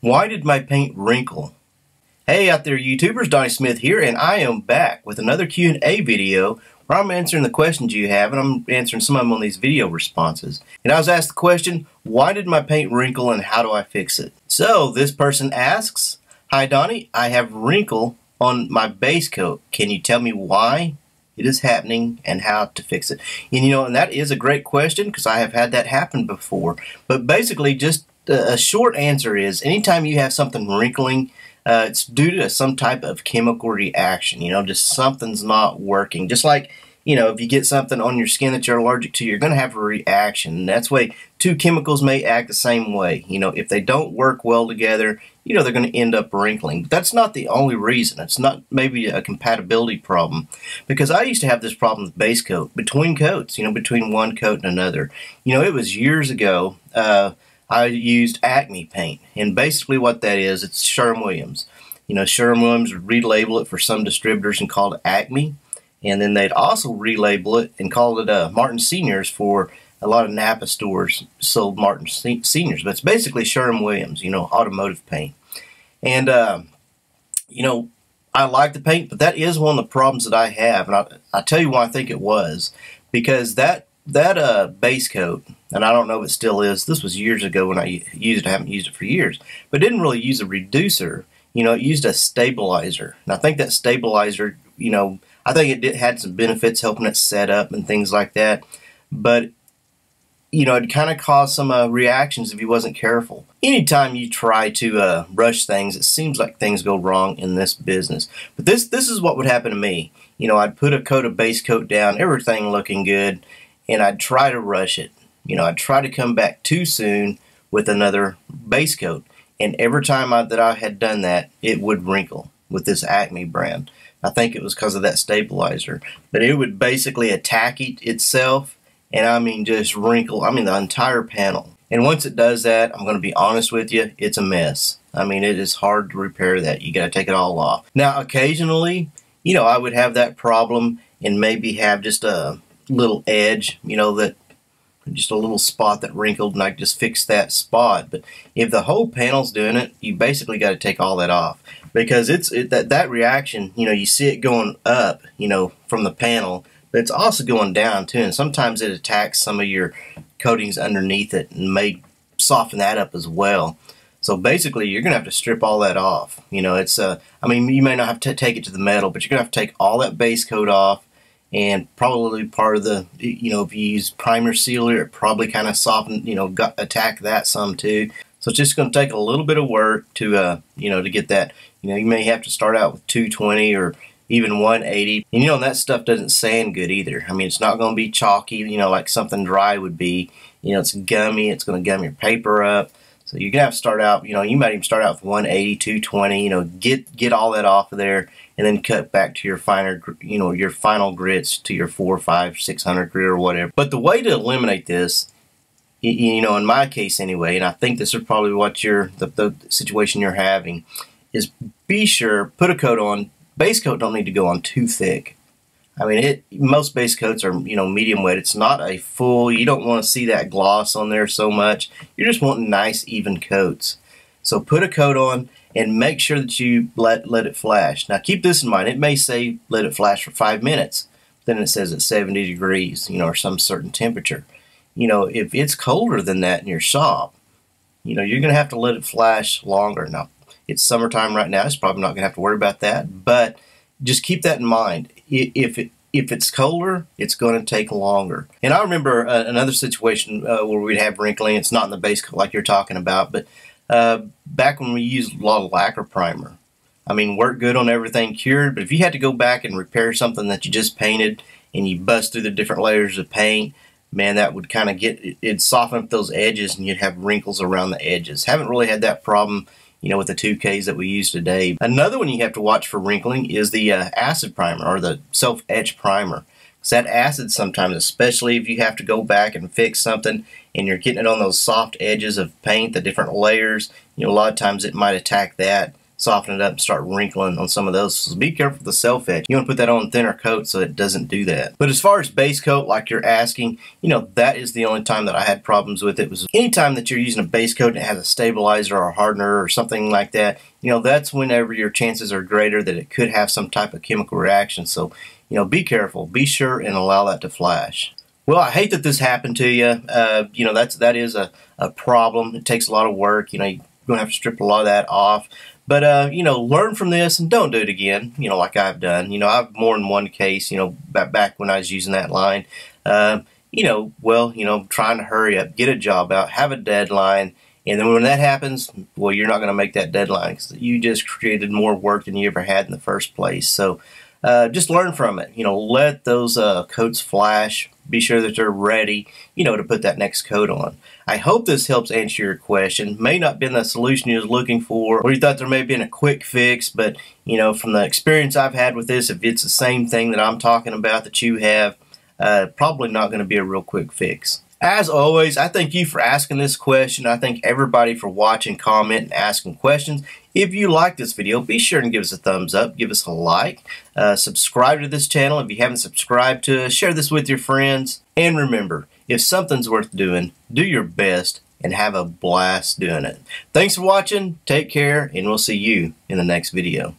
Why did my paint wrinkle? Hey out there YouTubers, Donnie Smith here, and I am back with another Q&A video where I'm answering the questions you have, and I'm answering some of them on these video responses. And I was asked the question, why did my paint wrinkle and how do I fix it? So this person asks, hi Donnie, I have wrinkle on my base coat. Can you tell me why it is happening and how to fix it? And that is a great question because I have had that happen before. But basically, just a short answer is anytime you have something wrinkling, it's due to some type of chemical reaction. Just something's not working. Just like, if you get something on your skin that you're allergic to, you're going to have a reaction. And that's why two chemicals may act the same way. If they don't work well together, they're going to end up wrinkling. But that's not the only reason. It's not maybe a compatibility problem. Because I used to have this problem with base coat, between coats, between one coat and another. It was years ago. I used Acme paint, and basically what that is, it's Sherwin-Williams. Sherwin-Williams would relabel it for some distributors and call it Acme, and then they'd also relabel it and call it Martin Seniors for a lot of Napa stores sold Martin Seniors, but it's basically Sherwin-Williams, automotive paint. And I like the paint, but that is one of the problems that I have, and I'll tell you why I think it was, because that base coat, and I don't know if it still is, this was years ago when I used it, I haven't used it for years, but it didn't really use a reducer, it used a stabilizer. And I think that stabilizer, I think it had some benefits helping it set up and things like that, but it kind of caused some reactions if you wasn't careful. Anytime you try to rush things, it seems like things go wrong in this business. But this is what would happen to me. I'd put a base coat down, everything looking good, and I'd try to rush it. I'd try to come back too soon with another base coat. And every time that I had done that, it would wrinkle with this Acme brand. I think it was because of that stabilizer. But it would basically attack itself, and just wrinkle, the entire panel. And once it does that, I'm going to be honest with you, it's a mess. It is hard to repair that. You got to take it all off. Now, occasionally, I would have that problem and maybe have just a little edge, that just a little spot that wrinkled, and I just fix that spot. But if the whole panel's doing it, you basically got to take all that off, because that reaction, you see it going up, from the panel, but it's also going down too, and sometimes it attacks some of your coatings underneath it and may soften that up as well. So basically, you're gonna have to strip all that off. It's you may not have to take it to the metal, but you're gonna have to take all that base coat off. And probably part of the, if you use primer sealer, it probably kind of soften, attack that some too. So it's just going to take a little bit of work to, to get that. You may have to start out with 220 or even 180. And that stuff doesn't sand good either. It's not going to be chalky, like something dry would be. It's gummy. It's going to gum your paper up. So you're going to have to start out, you might even start out with 180, 220, get all that off of there, and then cut back to your finer, your final grits to your 400, 500, 600 grit or whatever. But the way to eliminate this, in my case anyway, and I think this is probably what the situation you're having, is be sure, put a coat on. Base coat don't need to go on too thick. Most base coats are, medium wet. It's not a full, you don't want to see that gloss on there so much. You're just wanting nice, even coats. So put a coat on and make sure that you let it flash. Now keep this in mind. It may say let it flash for 5 minutes. Then it says it's 70 degrees, or some certain temperature. If it's colder than that in your shop, you're going to have to let it flash longer. Now, it's summertime right now. It's probably not going to have to worry about that, but just keep that in mind. If it's colder, it's going to take longer. And I remember another situation where we'd have wrinkling. It's not in the base coat like you're talking about, but back when we used a lot of lacquer primer. Worked good on everything cured, but if you had to go back and repair something that you just painted and you bust through the different layers of paint, man, that would kind of it'd soften up those edges and you'd have wrinkles around the edges. Haven't really had that problem, with the 2Ks that we use today. Another one you have to watch for wrinkling is the acid primer, or the self-etch primer. Because that acid sometimes, especially if you have to go back and fix something and you're getting it on those soft edges of paint, the different layers, a lot of times it might attack that. soften it up and start wrinkling on some of those. So be careful with the self etch. You want to put that on thinner coat so it doesn't do that. But as far as base coat, like you're asking, you know, that is the only time that I had problems with it. Was anytime that you're using a base coat and it has a stabilizer or a hardener or something like that, you know, that's whenever your chances are greater that it could have some type of chemical reaction. So, you know, be careful, be sure and allow that to flash. Well, I hate that this happened to you. You know, that is a problem. It takes a lot of work. You know, you're going to have to strip a lot of that off. But, you know, learn from this and don't do it again, you know, like I've done. You know, I've more than one case, you know, back when I was using that line. You know, well, you know, trying to hurry up, get a job out, have a deadline. And then when that happens, well, you're not going to make that deadline because you just created more work than you ever had in the first place. So just learn from it. You know, let those coats flash. Be sure that they're ready, you know, to put that next coat on. I hope this helps answer your question. May not have been the solution you was looking for, or you thought there may have been a quick fix, but, you know, from the experience I've had with this, if it's the same thing that I'm talking about that you have, probably not going to be a real quick fix. As always, I thank you for asking this question. I thank everybody for watching, commenting, and asking questions. If you like this video, be sure and give us a thumbs up, give us a like, subscribe to this channel if you haven't subscribed to us, share this with your friends, and remember, if something's worth doing, do your best and have a blast doing it. Thanks for watching, take care, and we'll see you in the next video.